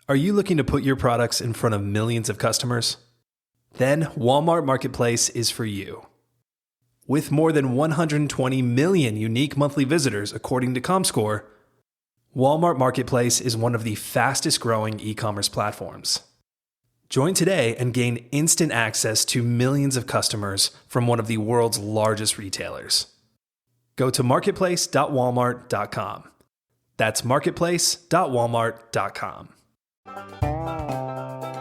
Are you looking to put your products in front of millions of customers? Then Walmart Marketplace is for you. With more than 120 million unique monthly visitors according to Comscore, Walmart Marketplace is one of the fastest growing e-commerce platforms. Join today and gain instant access to millions of customers from one of the world's largest retailers. Go to marketplace.walmart.com. That's marketplace.walmart.com.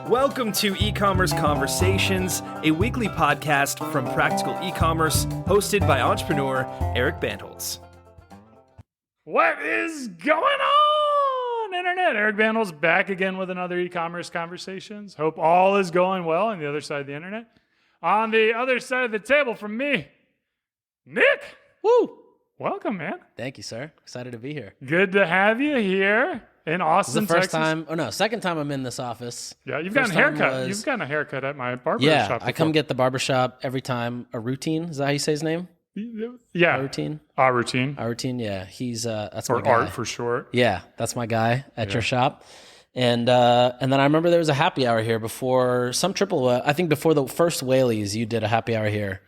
Welcome to Ecommerce Conversations, a weekly podcast from Practical E-commerce, hosted by entrepreneur Eric Bandholz. What is going on, Internet? Eric Bandholz back again with another E-commerce Conversations. Hope all is going well on the other side of the Internet. On the other side of the table from me, Nik. Woo! Welcome, man. Thank you, sir. Excited to be here. Good to have you here in Austin, This is the first Texas. second time I'm in this office. Yeah, you've gotten a haircut. You've gotten a haircut at my barber shop. Yeah, before. I come get the barbershop every time. A routine, is that how you say his name? Yeah. A routine? A routine. A routine, yeah. He's, that's Or my guy. Art for short. Yeah, that's my guy at your shop. And then I remember there was a happy hour here before some I think before the first Whaleys, you did a happy hour here.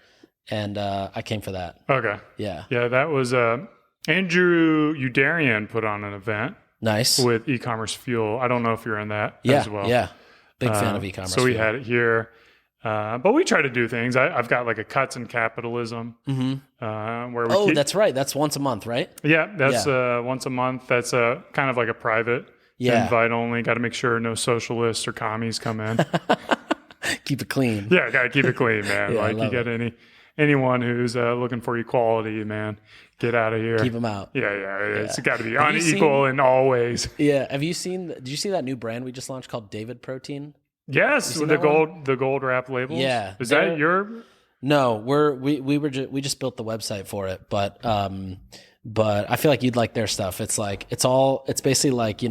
And I came for that. Okay. Yeah. Yeah, that was Andrew Udarian put on an event. Nice. With e-commerce fuel. I don't know if you're in that Yeah, as well. yeah. Big fan of e-commerce. So we had it here. But we try to do things. I've got like a cuts in capitalism. Where we that's right. That's once a month, right? Yeah, that's once a month. That's kind of like a private invite only. Got to make sure no socialists or commies come in. Keep it clean. Yeah, got to keep it clean, man. Yeah, like you got anyone who's looking for equality, man, get out of here. Keep them out. Yeah. It's got to be unequal in all ways. Yeah. Did you see that new brand we just launched called David Protein? Yes, with the gold wrap labels. Yeah. Is that your? No, we just built the website for it, but I feel like you'd like their stuff. It's basically like,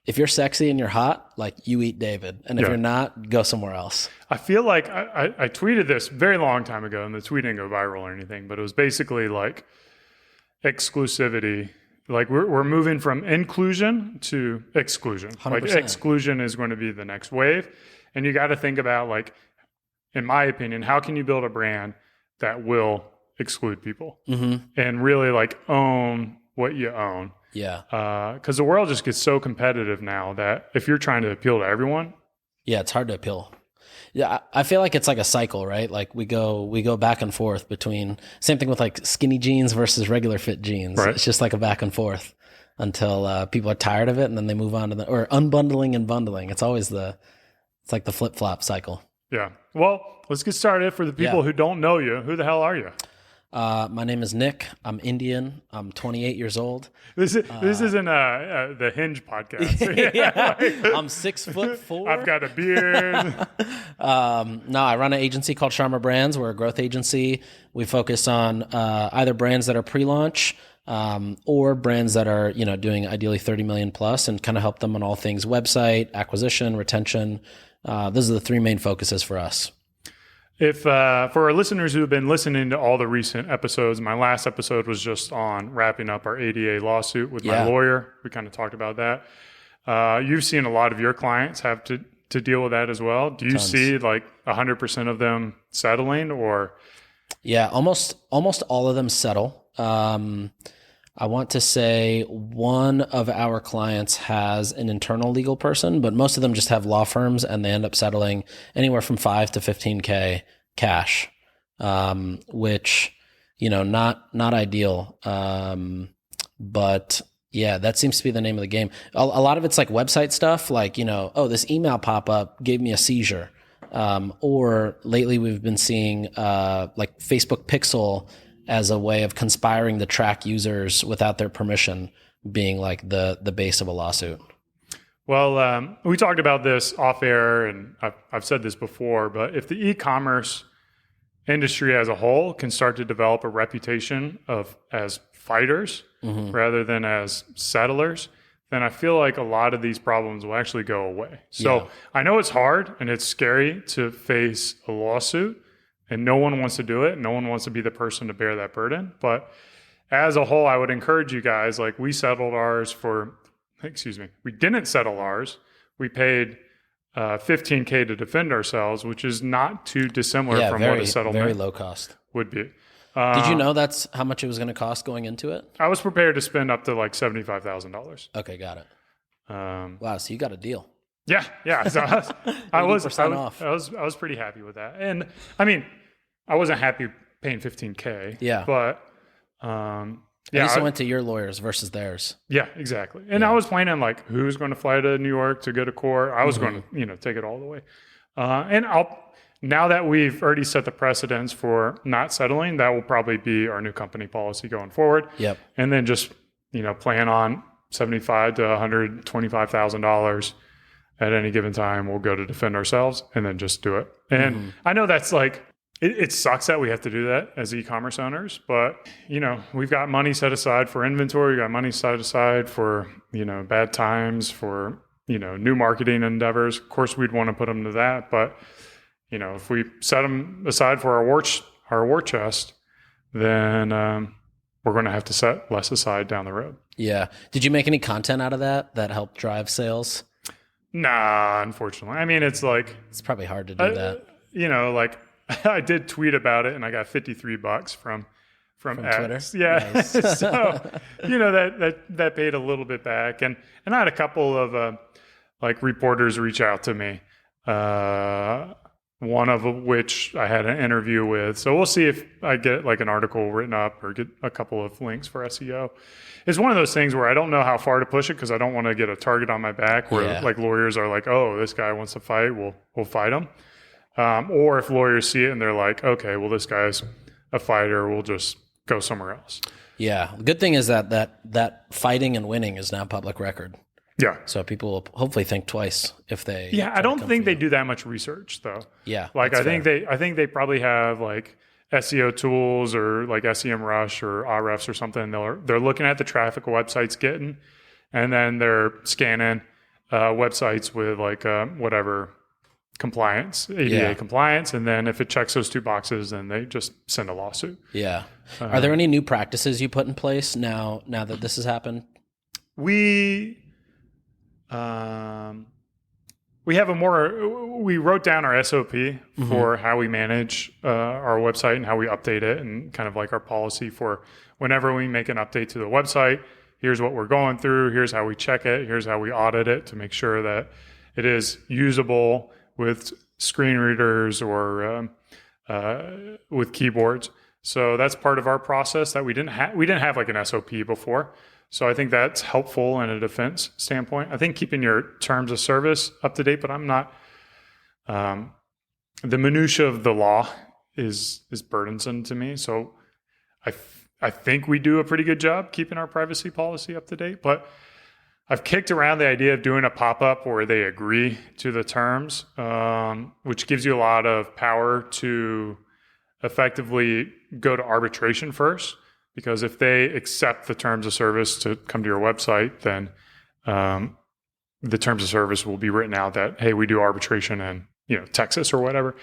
if you're sexy and you're hot, like you eat David, and if you're not, go somewhere else. I feel like I tweeted this very long time ago, and the tweet didn't go viral or anything, but it was basically like exclusivity. Like we're moving from inclusion to exclusion. 100%. Like exclusion is going to be the next wave. And you got to think about, like, in my opinion, how can you build a brand that will exclude people and really like own what you own? Yeah. Because the world just gets so competitive now that if you're trying to appeal to everyone. Yeah, it's hard to appeal. Yeah, I feel like it's like a cycle, right? Like we go back and forth between, same thing with like skinny jeans versus regular fit jeans. Right. It's just like a back and forth until people are tired of it, and then they move on to or unbundling and bundling. It's like the flip flop cycle. Yeah. Well, let's get started. For the people who don't know you, who the hell are you? My name is Nik. I'm Indian. I'm 28 years old. This isn't the Hinge podcast. I'm 6'4". I've got a beard. No, I run an agency called Sharma Brands. We're a growth agency. We focus on either brands that are pre-launch or brands that are doing ideally 30 million plus, and kind of help them on all things website, acquisition, retention. Those are the three main focuses for us. If for our listeners who have been listening to all the recent episodes, my last episode was just on wrapping up our ADA lawsuit with my lawyer. We kind of talked about that. You've seen a lot of your clients have to deal with that as well. Do you see like 100% of them settling, or? Yeah, almost all of them settle. I want to say one of our clients has an internal legal person, but most of them just have law firms, and they end up settling anywhere from 5 to 15K cash, which, not ideal. But yeah, that seems to be the name of the game. A lot of it's like website stuff, like, this email pop-up gave me a seizure. Or lately we've been seeing like Facebook Pixel as a way of conspiring to track users without their permission being like the base of a lawsuit. Well, we talked about this off air, and I've said this before, but if the e-commerce industry as a whole can start to develop a reputation as fighters rather than as settlers, then I feel like a lot of these problems will actually go away. So I know it's hard and it's scary to face a lawsuit, and no one wants to do it. No one wants to be the person to bear that burden. But as a whole, I would encourage you guys, like we settled ours for we didn't settle ours. We paid $15K to defend ourselves, which is not too dissimilar from what a settlement very low cost would be. Did you know that's how much it was going to cost going into it? I was prepared to spend up to like $75,000. Okay, got it. Wow, so you got a deal. Yeah. So I was off. I was pretty happy with that. And I mean, I wasn't happy paying $15K. Yeah. But At least I went to your lawyers versus theirs. Yeah, exactly. And I was planning like who's going to fly to New York to go to court. I was going to, take it all the way. And now that we've already set the precedence for not settling, that will probably be our new company policy going forward. Yep. And then just, plan on $75,000 to $125,000 at any given time. We'll go to defend ourselves and then just do it. And I know that's like, it sucks that we have to do that as e-commerce owners, but we've got money set aside for inventory. We got money set aside for, bad times, for, new marketing endeavors. Of course, we'd want to put them to that, but if we set them aside for our war chest, then we're going to have to set less aside down the road. Yeah. Did you make any content out of that helped drive sales? Nah, unfortunately. I mean, it's like it's probably hard to do that. Like I did tweet about it and I got $53 from Twitter. Yeah. Nice. So, that paid a little bit back. And I had a couple of reporters reach out to me. One of which I had an interview with. So we'll see if I get like an article written up or get a couple of links for SEO. It's one of those things where I don't know how far to push it because I don't want to get a target on my back where like lawyers are like, oh, this guy wants to fight, we'll fight him. Or if lawyers see it and they're like, okay, well, this guy's a fighter, we'll just go somewhere else. Yeah. The good thing is that fighting and winning is now public record. Yeah. So people will hopefully think twice if they. Yeah, I don't think they do that much research though. Yeah. Like I think they probably have like SEO tools or like SEMrush or Ahrefs or something. They're looking at the traffic a website's getting, and then they're scanning websites with like whatever compliance, ADA compliance, and then if it checks those two boxes, then they just send a lawsuit. Yeah. Are there any new practices you put in place now that this has happened? We wrote down our SOP for how we manage our website and how we update it, and kind of like our policy for whenever we make an update to the website, here's what we're going through, here's how we check it, here's how we audit it to make sure that it is usable with screen readers or with keyboards. So that's part of our process that we didn't have like an SOP before. So I think that's helpful in a defense standpoint. I think keeping your terms of service up to date, but I'm not. The minutia of the law is burdensome to me. So I think we do a pretty good job keeping our privacy policy up to date. But I've kicked around the idea of doing a pop-up where they agree to the terms, which gives you a lot of power to effectively go to arbitration first. Because if they accept the terms of service to come to your website, then the terms of service will be written out that, hey, we do arbitration in Texas or whatever.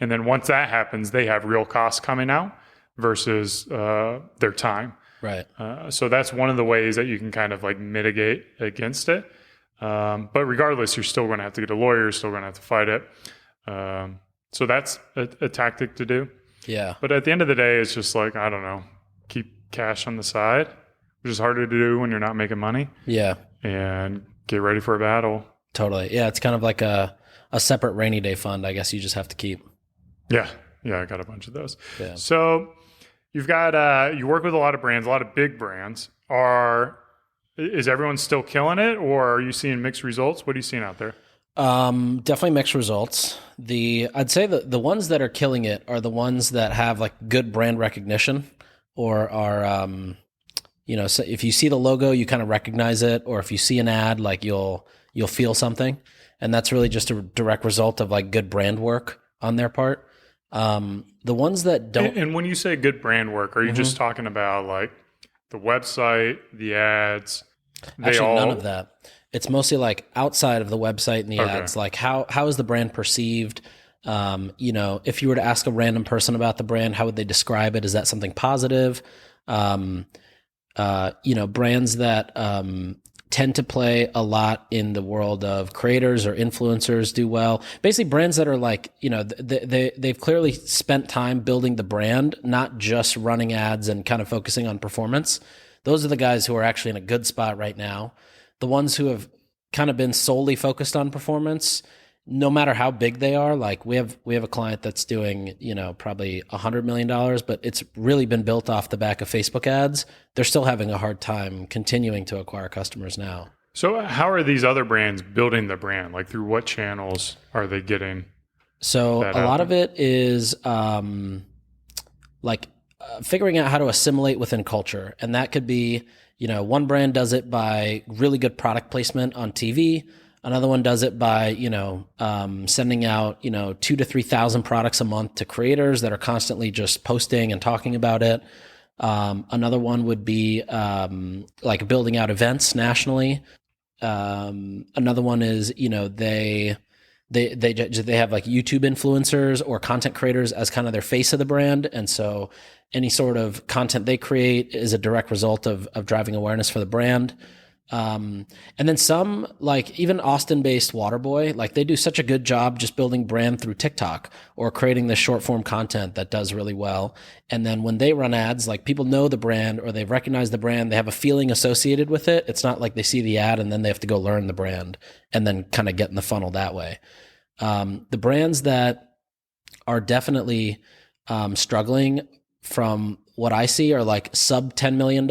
And then once that happens, they have real costs coming out versus their time. Right. So that's one of the ways that you can kind of like mitigate against it. But regardless, you're still going to have to get a lawyer, you're still going to have to fight it. So that's a tactic to do. Yeah. But at the end of the day, it's just like, I don't know, keep cash on the side, which is harder to do when you're not making money. Yeah. And get ready for a battle. Totally. Yeah. It's kind of like a separate rainy day fund, I guess you just have to keep. Yeah. I got a bunch of those. Yeah. So you've got, you work with a lot of brands, a lot of big brands. Is everyone still killing it, or are you seeing mixed results? What are you seeing out there? Definitely mixed results. I'd say the ones that are killing it are the ones that have like good brand recognition, or are, so if you see the logo, you kind of recognize it, or if you see an ad, like you'll feel something. And that's really just a direct result of like good brand work on their part. The ones that don't. And when you say good brand work, are you just talking about like the website, the ads? Actually, none of that. It's mostly like outside of the website and the ads, like how is the brand perceived? If you were to ask a random person about the brand, how would they describe it? Is that something positive? Brands that tend to play a lot in the world of creators or influencers do well. Basically brands that are like, they've clearly spent time building the brand, not just running ads and kind of focusing on performance. Those are the guys who are actually in a good spot right now. The ones who have kind of been solely focused on performance, no matter how big they are, like we have a client that's doing, probably $100 million, but it's really been built off the back of Facebook ads. They're still having a hard time continuing to acquire customers now. So how are these other brands building the brand? Like through what channels are they getting? So a lot of it is figuring out how to assimilate within culture. And that could be, one brand does it by really good product placement on TV. Another one does it by, sending out, 2,000 to 3,000 products a month to creators that are constantly just posting and talking about it. Another one would be like building out events nationally. Another one is, they have like YouTube influencers or content creators as kind of their face of the brand. And so any sort of content they create is a direct result of driving awareness for the brand. And then some, like even Austin-based Waterboy, like they do such a good job just building brand through TikTok or creating the short form content that does really well. And then when they run ads, like people know the brand or they recognize the brand, they have a feeling associated with it. It's not like they see the ad and then they have to go learn the brand and then kind of get in the funnel that way. The brands that are definitely struggling from what I see are like sub $10 million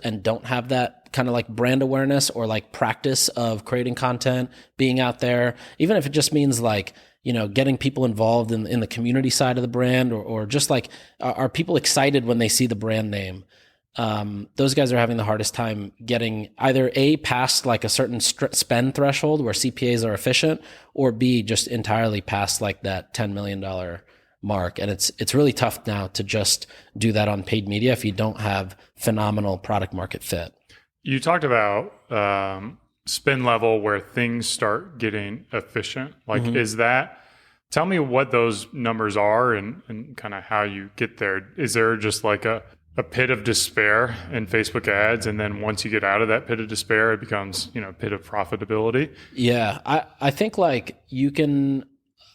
and don't have that kind of like brand awareness or like practice of creating content, being out there, even if it just means like, getting people involved in the community side of the brand or just like, are people excited when they see the brand name? Those guys are having the hardest time getting either A, past like a certain spend threshold where CPAs are efficient, or B, just entirely past like that $10 million mark. And it's really tough now to just do that on paid media if you don't have phenomenal product market fit. You talked about spend level where things start getting efficient. Like, tell me what those numbers are and kind of how you get there. Is there just like a pit of despair in Facebook ads? And then once you get out of that pit of despair, it becomes, a pit of profitability? Yeah. I think like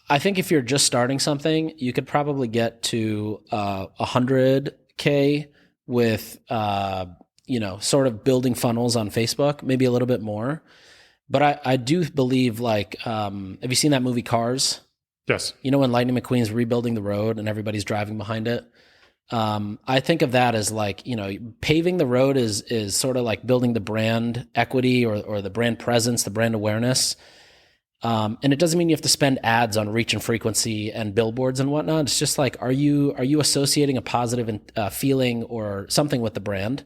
I think if you're just starting something, you could probably get to 100K with, sort of building funnels on Facebook, maybe a little bit more. But I do believe like, have you seen that movie Cars? Yes. When Lightning McQueen's rebuilding the road and everybody's driving behind it. I think of that as like, paving the road is sort of like building the brand equity or the brand presence, the brand awareness. And it doesn't mean you have to spend ads on reach and frequency and billboards and whatnot. It's just like, are you associating a positive feeling or something with the brand?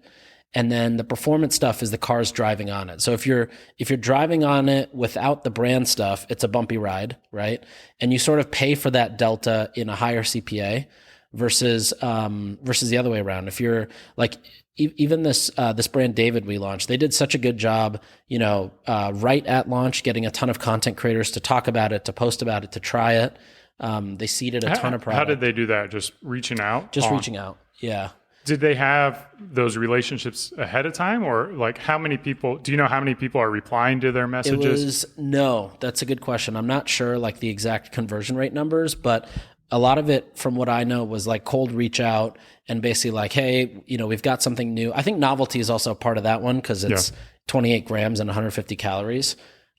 And then the performance stuff is the cars driving on it. So if you're driving on it without the brand stuff, it's a bumpy ride, right? And you sort of pay for that delta in a higher CPA versus the other way around. If you're like, even this brand David we launched, they did such a good job, right at launch, getting a ton of content creators to talk about it, to post about it, to try it. They seeded a ton of product. How did they do that? Just reaching out? Reaching out. Yeah. Did they have those relationships ahead of time, or like how many people, do you know how many people are replying to their messages? No, that's a good question. I'm not sure like the exact conversion rate numbers, but a lot of it from what I know was like cold reach out and basically like, hey, we've got something new. I think novelty is also a part of that one because it's 28 grams and 150 calories.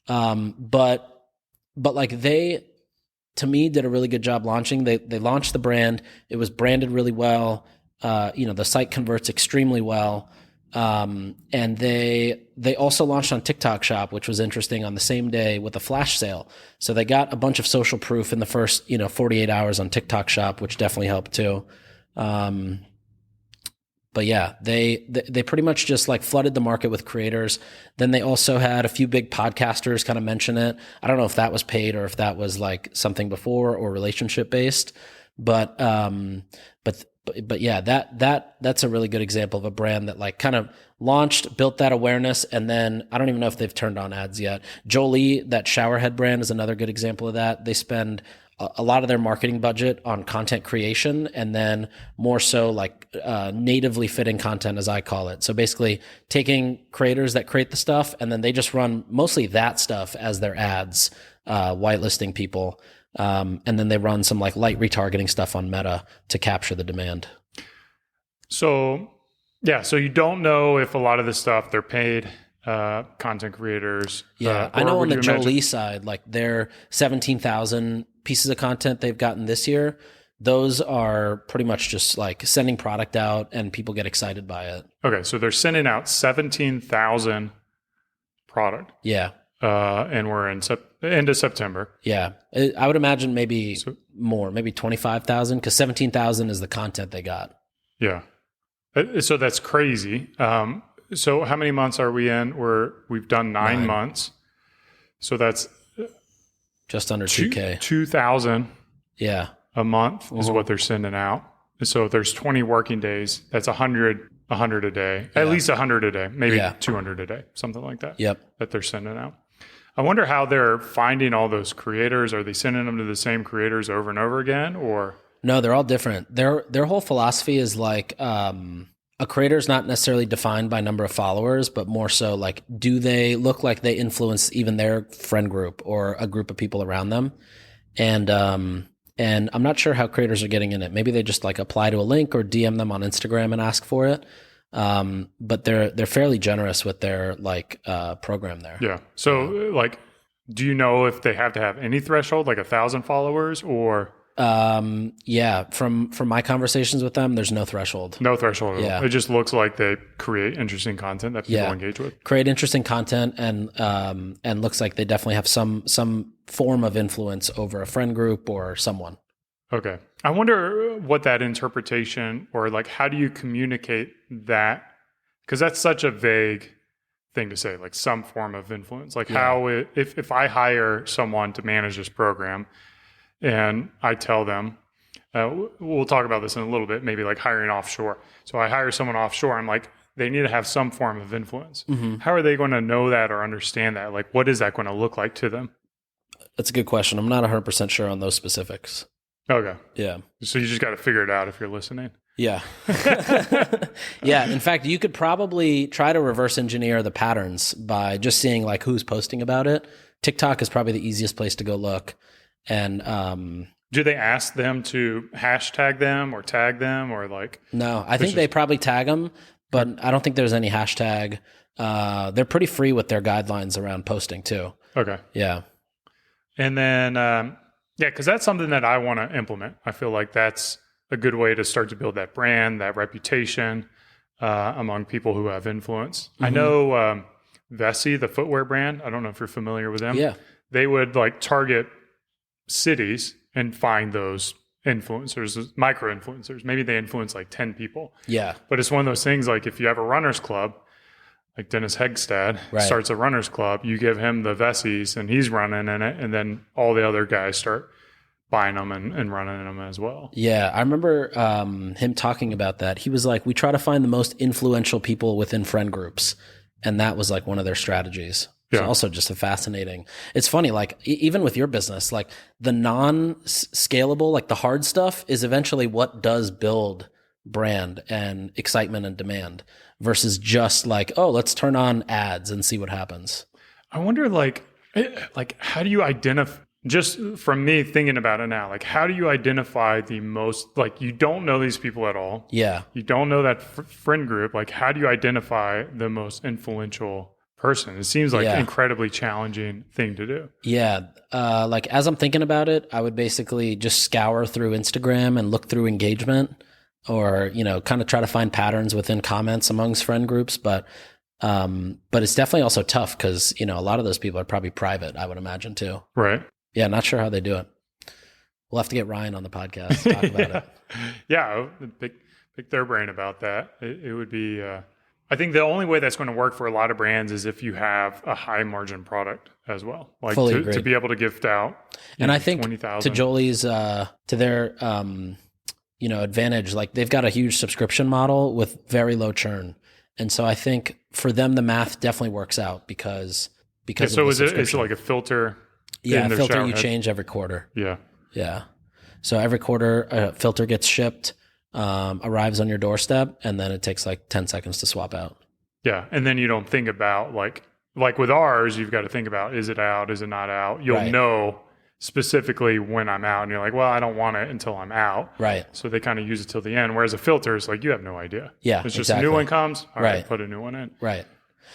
But like they, to me, did a really good job launching. They launched the brand. It was branded really well. The site converts extremely well. And they also launched on TikTok Shop, which was interesting, on the same day with a flash sale. So they got a bunch of social proof in the first, 48 hours on TikTok Shop, which definitely helped too. But yeah, they pretty much just like flooded the market with creators. Then they also had a few big podcasters kind of mention it. I don't know if that was paid or if that was like something before or relationship based, but yeah, that's a really good example of a brand that like kind of launched, built that awareness, and then I don't even know if they've turned on ads yet. Jolie, that showerhead brand, is another good example of that. They spend a lot of their marketing budget on content creation, and then more so like natively fitting content, as I call it. So basically taking creators that create the stuff, and then they just run mostly that stuff as their ads, whitelisting people. And then they run some like light retargeting stuff on Meta to capture the demand. So you don't know if a lot of this stuff they're paid content creators. Yeah, I know on the Jolie side, like their 17,000 pieces of content they've gotten this year, those are pretty much just like sending product out and people get excited by it. Okay, so they're sending out 17,000 product. Yeah. And we're in end of September. Yeah. I would imagine maybe more, maybe 25,000, because 17,000 is the content they got. Yeah. So that's crazy. So how many months are we in? We've done 9 months. So that's just under 2K. 2,000 a month is what they're sending out. So if there's 20 working days, that's 100 a day, at least 100 a day, maybe 200 a day, something like that. Yep. That they're sending out. I wonder how they're finding all those creators. Are they sending them to the same creators over and over again, or? No, they're all different. Their whole philosophy is like, a creator is not necessarily defined by number of followers, but more so like, do they look like they influence even their friend group or a group of people around them? And I'm not sure how creators are getting in it. Maybe they just like apply to a link or DM them on Instagram and ask for it. But they're fairly generous with their like program there. Yeah. So like, do you know if they have to have any threshold, like 1,000 followers, or? Yeah. From my conversations with them, there's no threshold. No threshold at all. Yeah. It just looks like they create interesting content that people engage with. Create interesting content, and looks like they definitely have some form of influence over a friend group or someone. Okay. I wonder what that interpretation, or like, how do you communicate that? Because that's such a vague thing to say, like some form of influence. Like if I hire someone to manage this program and I tell them, we'll talk about this in a little bit, maybe like hiring offshore. So I hire someone offshore. I'm like, they need to have some form of influence. Mm-hmm. How are they going to know that or understand that? Like, what is that going to look like to them? That's a good question. I'm not 100% sure on those specifics. Okay. Yeah. So you just got to figure it out if you're listening. Yeah. Yeah. In fact, you could probably try to reverse engineer the patterns by just seeing like who's posting about it. TikTok is probably the easiest place to go look. And do they ask them to hashtag them or tag them, or like? No, I think they probably tag them, but I don't think there's any hashtag. They're pretty free with their guidelines around posting too. Okay. Yeah. And then, because that's something that I want to implement. I feel like that's a good way to start to build that brand, that reputation among people who have influence. Mm-hmm. I know Vessi, the footwear brand. I don't know if you're familiar with them. Yeah. They would like target cities and find those influencers, micro influencers. Maybe they influence like 10 people. Yeah. But it's one of those things like if you have a runners club, like Dennis Hegstad starts a runners club, you give him the Vessis and he's running in it, and then all the other guys start buying them and running in them as well. Yeah, I remember him talking about that. He was like, we try to find the most influential people within friend groups, and that was like one of their strategies. It's also just a fascinating. It's funny, like even with your business, like the non-scalable, like the hard stuff is eventually what does build brand and excitement and demand versus just like, oh, let's turn on ads and see what happens. I wonder like how do you identify, just from me thinking about it now, like how do you identify the most, like you don't know these people at all. Yeah. You don't know that friend group. Like how do you identify the most influential person? It seems like an incredibly challenging thing to do. Yeah. Like as I'm thinking about it, I would basically just scour through Instagram and look through engagement, or, you know, kind of try to find patterns within comments amongst friend groups. But it's definitely also tough because, you know, a lot of those people are probably private, I would imagine too. Right. Yeah. Not sure how they do it. We'll have to get Ryan on the podcast to talk about it. Yeah. Pick their brain about that. It would be, I think the only way that's going to work for a lot of brands is if you have a high margin product as well, like to be able to gift out. And I think 20,000. To Jolie's, to their, you know, advantage, like they've got a huge subscription model with very low churn. And so I think for them, the math definitely works out because so is it like a filter? Yeah, a filter you change every quarter. Yeah. Yeah. So every quarter, a filter gets shipped, arrives on your doorstep, and then it takes like 10 seconds to swap out. Yeah. And then you don't think about like with ours, you've got to think about, is it out? Is it not out? You'll know specifically when I'm out, and you're like, well, I don't want it until I'm out. Right. So they kind of use it till the end. Whereas a filter is like, you have no idea. Yeah. It's just a new one comes. All right. Put a new one in. Right.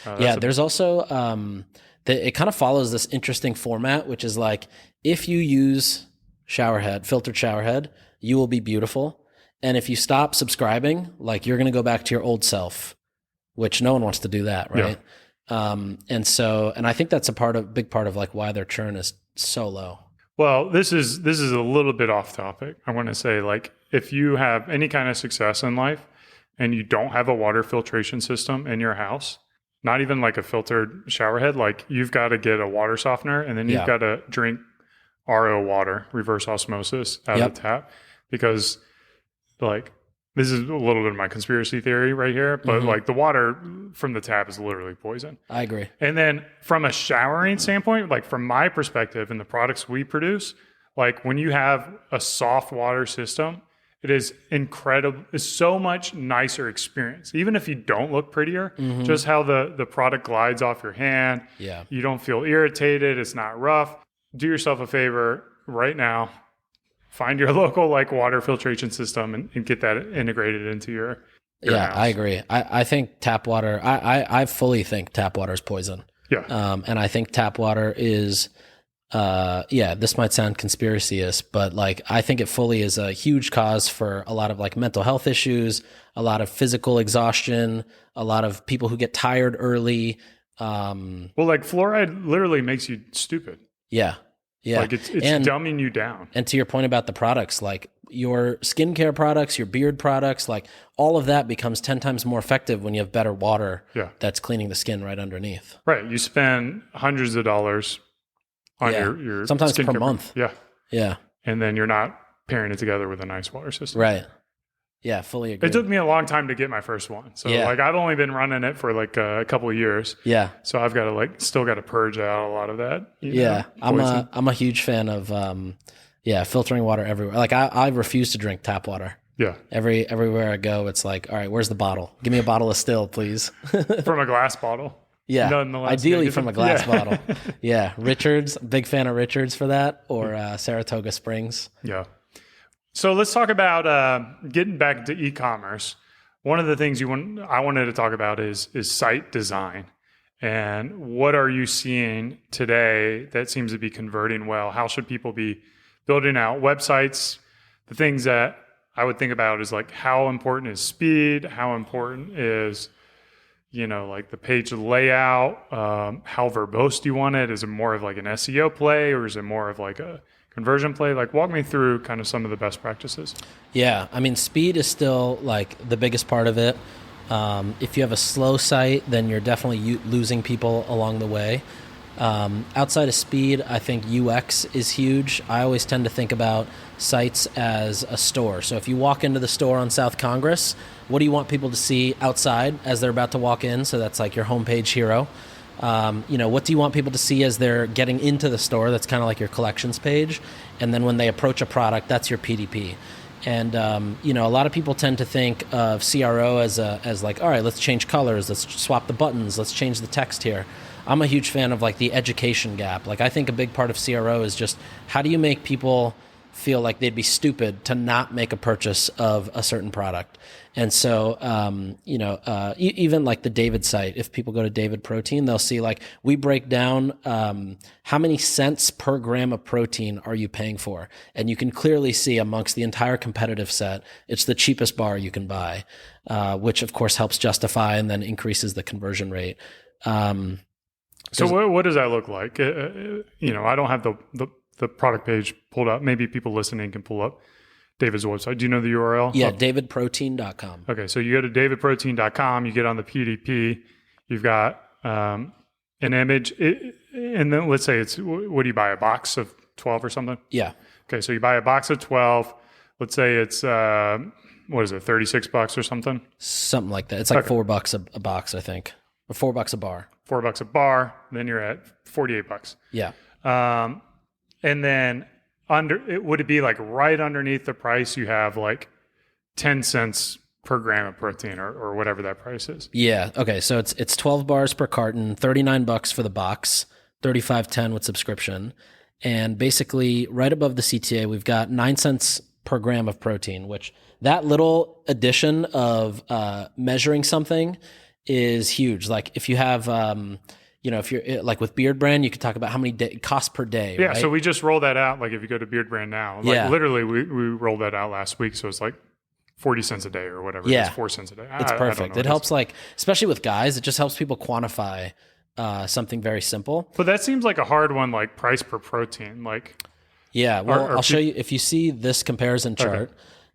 There's also, it kind of follows this interesting format, which is like, if you use filtered shower head, you will be beautiful. And if you stop subscribing, like you're going to go back to your old self, which no one wants to do that. Right. Yeah. And I think that's big part of like why their churn is so low. Well, this is a little bit off topic. I want to say, like, if you have any kind of success in life and you don't have a water filtration system in your house, not even like a filtered shower head, like you've got to get a water softener, and then you've got to drink RO water, reverse osmosis, out of the tap, because like, this is a little bit of my conspiracy theory right here, but like the water from the tap is literally poison. I agree. And then from a showering standpoint, like from my perspective and the products we produce, like when you have a soft water system, it is incredible. It's so much nicer experience. Even if you don't look prettier, just how the product glides off your hand. Yeah. You don't feel irritated. It's not rough. Do yourself a favor right now. Find your local like water filtration system and get that integrated into your house. I agree. I think tap water, I fully think tap water is poison. Yeah. And I think tap water is, this might sound conspiracyist, but like, I think it fully is a huge cause for a lot of like mental health issues, a lot of physical exhaustion, a lot of people who get tired early. Well, like fluoride literally makes you stupid. Yeah. Yeah. Like it's dumbing you down. And to your point about the products, like your skincare products, your beard products, like all of that becomes 10 times more effective when you have better water that's cleaning the skin right underneath. Right. You spend hundreds of dollars on your sometimes per skincare month. Yeah. Yeah. And then you're not pairing it together with a nice water system. Right. Yeah, fully agree. It took me a long time to get my first one. So like I've only been running it for like a couple of years. Yeah. So I've got to still got to purge out a lot of that. I'm a huge fan of filtering water everywhere. Like I refuse to drink tap water. Yeah. Everywhere I go, it's like, all right, where's the bottle? Give me a bottle of still, please. From a glass bottle. Yeah. Ideally from a glass bottle. Yeah. Richards, big fan of Richards for that, or Saratoga Springs. Yeah. So let's talk about getting back to e-commerce. One of the things I wanted to talk about is site design. And what are you seeing today that seems to be converting well? How should people be building out websites? The things that I would think about is like, how important is speed? How important is, like the page layout? How verbose do you want it? Is it more of like an SEO play, or is it more of like a conversion play? Like, walk me through kind of some of the best practices. Yeah. I mean, speed is still like the biggest part of it. If you have a slow site, then you're definitely losing people along the way. Outside of speed, I think UX is huge. I always tend to think about sites as a store. So if you walk into the store on South Congress, what do you want people to see outside as they're about to walk in? So that's like your homepage hero. What do you want people to see as they're getting into the store? That's kind of like your collections page. And then when they approach a product, that's your PDP. And, a lot of people tend to think of CRO as like, all right, let's change colors. Let's swap the buttons. Let's change the text here. I'm a huge fan of like the education gap. Like I think a big part of CRO is just how do you make people feel like they'd be stupid to not make a purchase of a certain product. And so, even like the David site, if people go to David Protein, they'll see like we break down how many cents per gram of protein are you paying for. And you can clearly see amongst the entire competitive set, it's the cheapest bar you can buy, which of course helps justify and then increases the conversion rate. So what does that look like? I don't have the product page pulled up. Maybe people listening can pull up David's website. Do you know the URL? Yeah, davidprotein.com. Okay, so you go to davidprotein.com, you get on the PDP, you've got an image, and then let's say it's, what do you buy, a box of 12 or something? Yeah. Okay, so you buy a box of 12, let's say it's, what is it, $36 or something? Something like that. It's like $4 a box, I think. Or $4 a bar. $4 a bar, then you're at $48. Yeah. And then would it be like right underneath the price you have like 10 cents per gram of protein or whatever that price is? Yeah. Okay. So it's 12 bars per carton, $39 for the box, $35.10 with subscription. And basically right above the CTA, we've got 9 cents per gram of protein, which that little addition of measuring something is huge. Like if you have, if you're like with Beard Brand, you could talk about how many cost per day. Yeah. Right? So we just rolled that out. Like if you go to Beard Brand now, literally we rolled that out last week. So it's like 40 cents a day or whatever. Yeah. It's 4 cents a day. It's perfect. It helps especially with guys, it just helps people quantify something very simple. But that seems like a hard one, like price per protein. Yeah, well, I'll show you. If you see this comparison chart,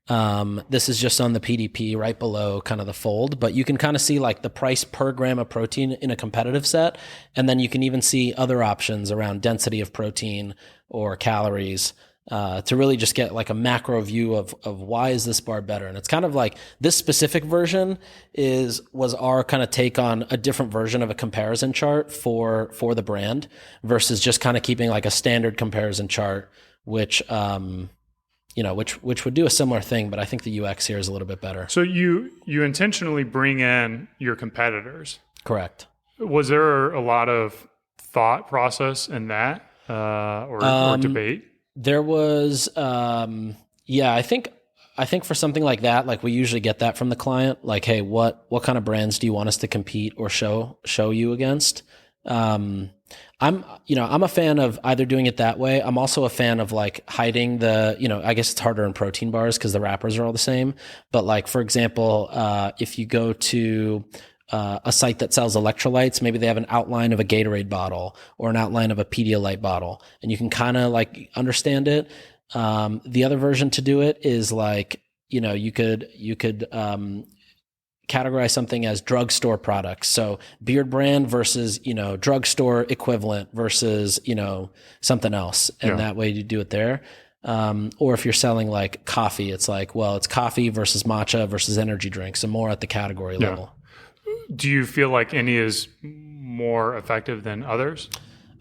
this is just on the PDP right below kind of the fold, but you can kind of see like the price per gram of protein in a competitive set. And then you can even see other options around density of protein or calories to really just get like a macro view of why is this bar better. And it's kind of like this specific version was our kind of take on a different version of a comparison chart for the brand versus just kind of keeping like a standard comparison chart, which would do a similar thing, but I think the UX here is a little bit better. So you intentionally bring in your competitors. Correct. Was there a lot of thought process in that or debate? There was, I think for something like that, like we usually get that from the client, like, hey, what kind of brands do you want us to compete or show you against? I'm a fan of either doing it that way. I'm also a fan of like hiding I guess it's harder in protein bars because the wrappers are all the same. But like, for example, if you go to a site that sells electrolytes, maybe they have an outline of a Gatorade bottle or an outline of a Pedialyte bottle, and you can kind of like understand it. The other version to do it is like, you could categorize something as drugstore products. So Beard Brand versus, drugstore equivalent versus, something else. And that way you do it there. Or if you're selling like coffee, it's like, well, it's coffee versus matcha versus energy drinks, so more at the category level. Do you feel like any is more effective than others?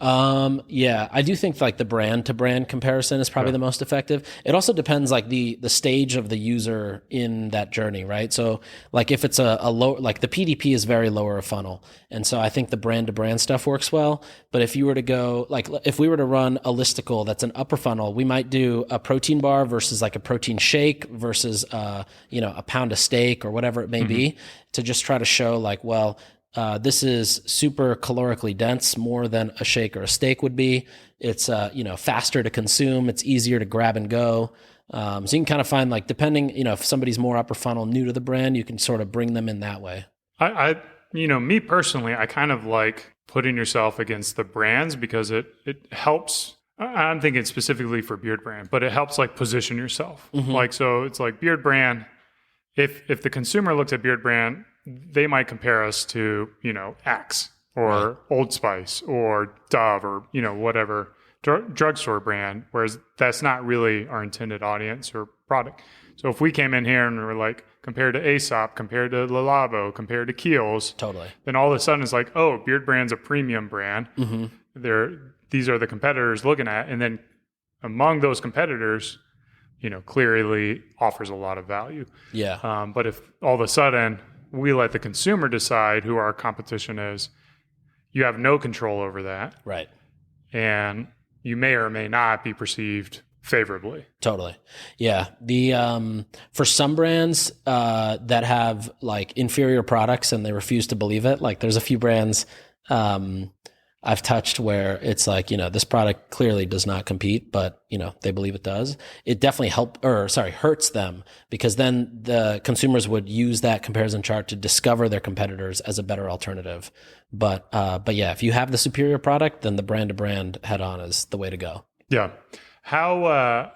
I do think like the brand to brand comparison is probably the most effective. It also depends like the stage of the user in that journey, right? So like if it's a low, like the PDP is very lower of funnel. And so I think the brand to brand stuff works well. But if you were to go, like if we were to run a listicle that's an upper funnel, we might do a protein bar versus like a protein shake versus, a pound of steak or whatever it may be, to just try to show like, well, this is super calorically dense, more than a shake or a steak would be. It's, faster to consume. It's easier to grab and go. So you can kind of find like, depending, if somebody's more upper funnel, new to the brand, you can sort of bring them in that way. Me personally, I kind of like putting yourself against the brands because it helps. I'm thinking specifically for Beard Brand, but it helps like position yourself. Like, so it's like Beard Brand. If the consumer looks at Beard Brand, they might compare us to, Axe or Old Spice or Dove or, whatever drugstore brand, whereas that's not really our intended audience or product. So if we came in here and we were like, compared to Aesop, compared to Le Labo, compared to Kiehl's, totally, then all of a sudden it's like, oh, Beard Brand's a premium brand. These are the competitors looking at, and then among those competitors, clearly offers a lot of value. Yeah. But if all of a sudden we let the consumer decide who our competition is, you have no control over that. Right. And you may or may not be perceived favorably. Totally. Yeah. The for some brands that have like inferior products and they refuse to believe it, like there's a few brands I've touched where it's like, this product clearly does not compete, but they believe it does. It definitely hurts them, because then the consumers would use that comparison chart to discover their competitors as a better alternative. But yeah, if you have the superior product, then the brand to brand head on is the way to go. Yeah. How,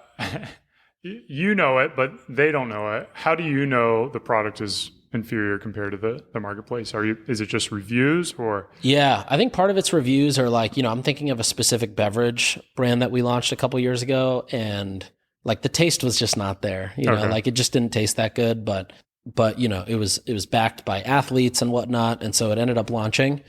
you know it, but they don't know it. How do you know the product is inferior compared to the marketplace? Is it just reviews or? Yeah, I think part of it's reviews, or like, I'm thinking of a specific beverage brand that we launched a couple years ago, and like the taste was just not there, like it just didn't taste that good, but it was backed by athletes and whatnot. And so it ended up launching.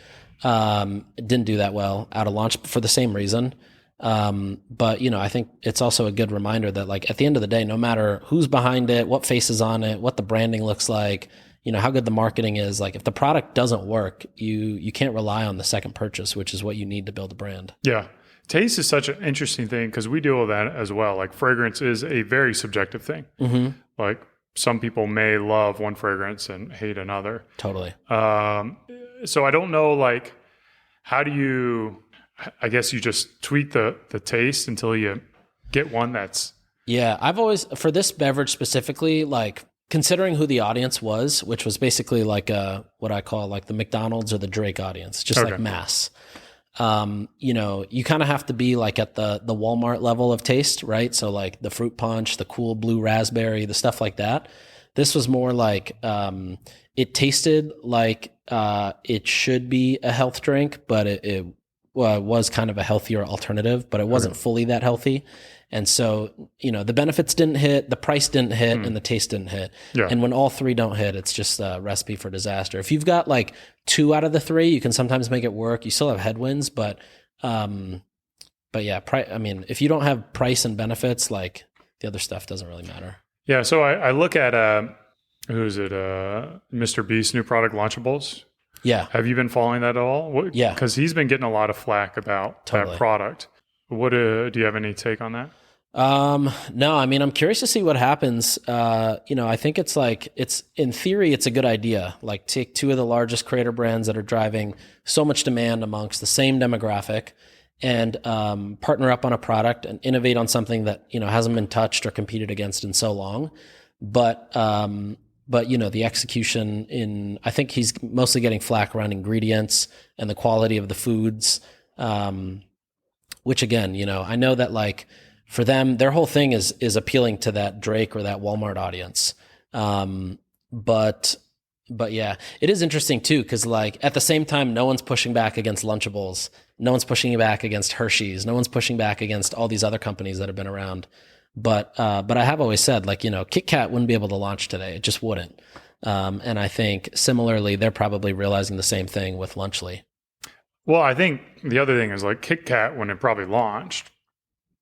It didn't do that well out of launch for the same reason. But I think it's also a good reminder that like at the end of the day, no matter who's behind it, what face is on it, what the branding looks like, how good the marketing is, like if the product doesn't work, you can't rely on the second purchase, which is what you need to build a brand. Yeah. Taste is such an interesting thing because we deal with that as well. Like fragrance is a very subjective thing. Mm-hmm. Like some people may love one fragrance and hate another. Totally. So I don't know, like, how do you, I guess you just tweak the taste until you get one that's. Yeah. I've always, for this beverage specifically, like considering who the audience was, which was basically like what I call like the McDonald's or the Drake audience, just like mass. You kind of have to be like at the Walmart level of taste, right? So like the fruit punch, the cool blue raspberry, the stuff like that. This was more like, it tasted like, it should be a health drink, but it was kind of a healthier alternative, but it wasn't fully that healthy. And so, the benefits didn't hit, the price didn't hit, and the taste didn't hit. Yeah. And when all three don't hit, it's just a recipe for disaster. If you've got like 2 out of the 3, you can sometimes make it work. You still have headwinds, but yeah, if you don't have price and benefits, like the other stuff doesn't really matter. Yeah. So I look at, who's it? Mr. Beast's new product, Lunchables. Yeah. Have you been following that at all? Yeah. Because he's been getting a lot of flack about that product. What do you have any take on that? No, I mean, I'm curious to see what happens. I think it's in theory, it's a good idea. Like take 2 of the largest creator brands that are driving so much demand amongst the same demographic and, partner up on a product and innovate on something that, hasn't been touched or competed against in so long. But the execution I think he's mostly getting flack around ingredients and the quality of the foods. Which again, I know that like for them, their whole thing is appealing to that Drake or that Walmart audience. But yeah, it is interesting too, because like at the same time, no one's pushing back against Lunchables, no one's pushing back against Hershey's, no one's pushing back against all these other companies that have been around. But I have always said, like, Kit Kat wouldn't be able to launch today; it just wouldn't. And I think similarly, they're probably realizing the same thing with Lunchly. Well, I think the other thing is like Kit Kat, when it probably launched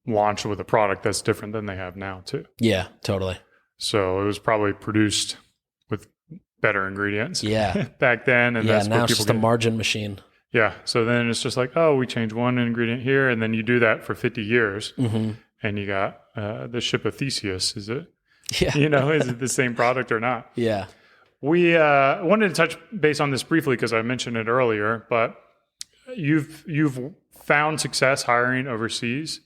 with a product that's different than they have now too. Yeah, totally. So it was probably produced with better ingredients. Yeah. Back then. And that's now what it's just a margin machine. Yeah. So then it's just like, oh, we changed one ingredient here. And then you do that for 50 years. Mm-hmm. And you got the ship of Theseus. Is it? Yeah. Is it the same product or not? Yeah. We wanted to touch base on this briefly because I mentioned it earlier, but you've found success hiring overseas.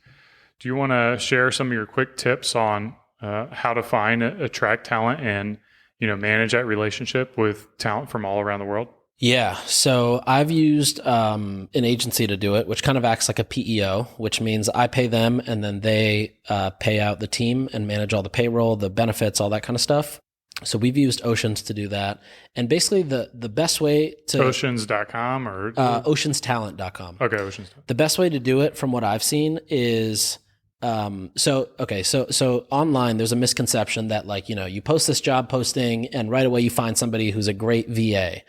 Do you want to share some of your quick tips on how to find, attract talent, and manage that relationship with talent from all around the world? Yeah. So I've used an agency to do it, which kind of acts like a PEO, which means I pay them and then they pay out the team and manage all the payroll, the benefits, all that kind of stuff. So we've used Oceans to do that. And basically the best way to... Oceans.com or... oceanstalent.com. Okay, Oceans. The best way to do it from what I've seen is... So online, there's a misconception that like, you post this job posting and right away you find somebody who's a great VA.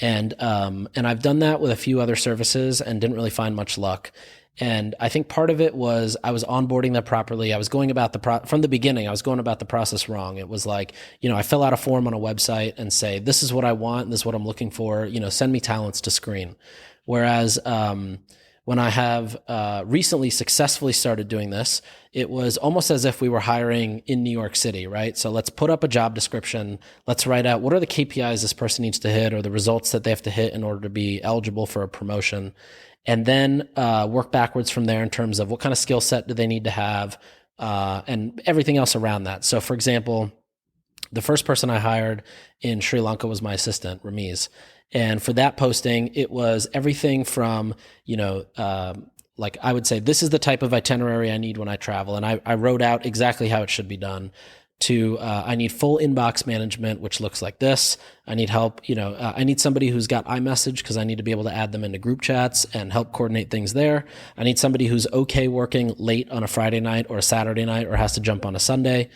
And I've done that with a few other services and didn't really find much luck. And I think part of it was I was onboarding them properly. I was going about from the beginning, I was going about the process wrong. It was like, I fill out a form on a website and say, this is what I want. This is what I'm looking for, send me talents to screen. Whereas, when I have recently successfully started doing this, it was almost as if we were hiring in New York City, right? So let's put up a job description. Let's write out what are the KPIs this person needs to hit or the results that they have to hit in order to be eligible for a promotion. And then work backwards from there in terms of what kind of skill set do they need to have and everything else around that. So for example, the first person I hired in Sri Lanka was my assistant, Ramiz. And for that posting, it was everything from, like I would say, this is the type of itinerary I need when I travel. And I wrote out exactly how it should be done to, I need full inbox management, which looks like this. I need help, I need somebody who's got iMessage because I need to be able to add them into group chats and help coordinate things there. I need somebody who's okay working late on a Friday night or a Saturday night or has to jump on a Sunday.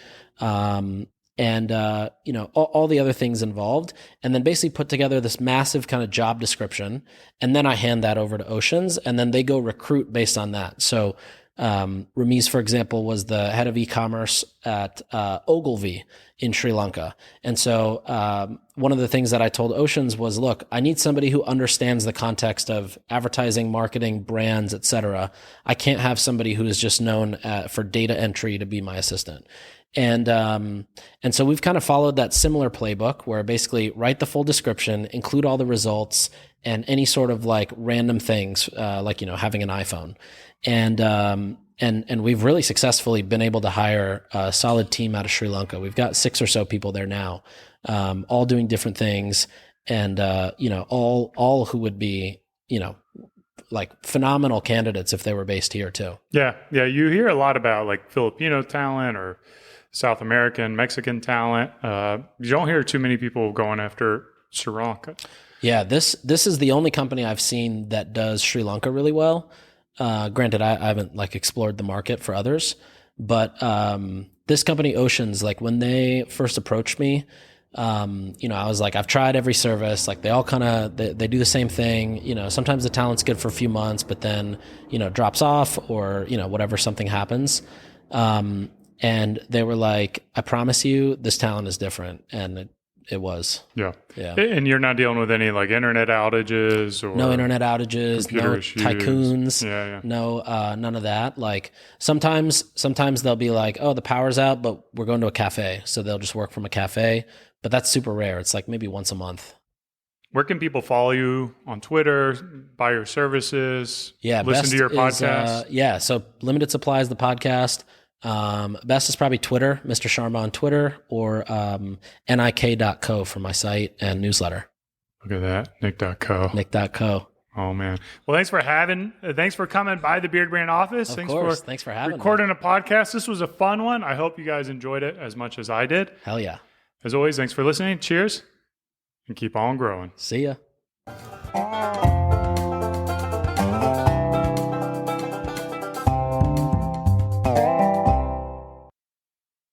And all the other things involved, and then basically put together this massive kind of job description. And then I hand that over to Oceans and then they go recruit based on that. So, Ramiz, for example, was the head of e-commerce at Ogilvy in Sri Lanka. And so one of the things that I told Oceans was, look, I need somebody who understands the context of advertising, marketing, brands, et cetera. I can't have somebody who is just known for data entry to be my assistant. And so we've kind of followed that similar playbook where basically write the full description, include all the results and any sort of like random things, like, having an iPhone. And we've really successfully been able to hire a solid team out of Sri Lanka. We've got 6 or so people there now, all doing different things, and all who would be, like phenomenal candidates if they were based here too. Yeah. You hear a lot about like Filipino talent or South American, Mexican talent. You don't hear too many people going after Sri Lanka. Yeah, this is the only company I've seen that does Sri Lanka really well. Granted, I haven't like explored the market for others, but this company Oceans, like when they first approached me, I was like, I've tried every service. Like they all kind of they do the same thing. Sometimes the talent's good for a few months, but then drops off or whatever, something happens. And they were like, I promise you, this talent is different, and it was. Yeah. And you're not dealing with any like internet outages or no internet outages, no issues. Tycoons, Yeah. No, none of that. Like sometimes they'll be like, oh, the power's out, but we're going to a cafe. So they'll just work from a cafe, but that's super rare. It's like maybe once a month. Where can people follow you on Twitter, buy your services, listen to your podcast? So Limited Supply is the podcast. Best is probably Twitter, Mr. Sharma on Twitter, or nik.co for my site and newsletter. Look at that, nik.co. Nik.co. Oh man. Well, thanks for coming by the Beard Brand office. Thanks for having recording a podcast. This was a fun one. I hope you guys enjoyed it as much as I did. Hell yeah. As always, thanks for listening. Cheers and keep on growing. See ya.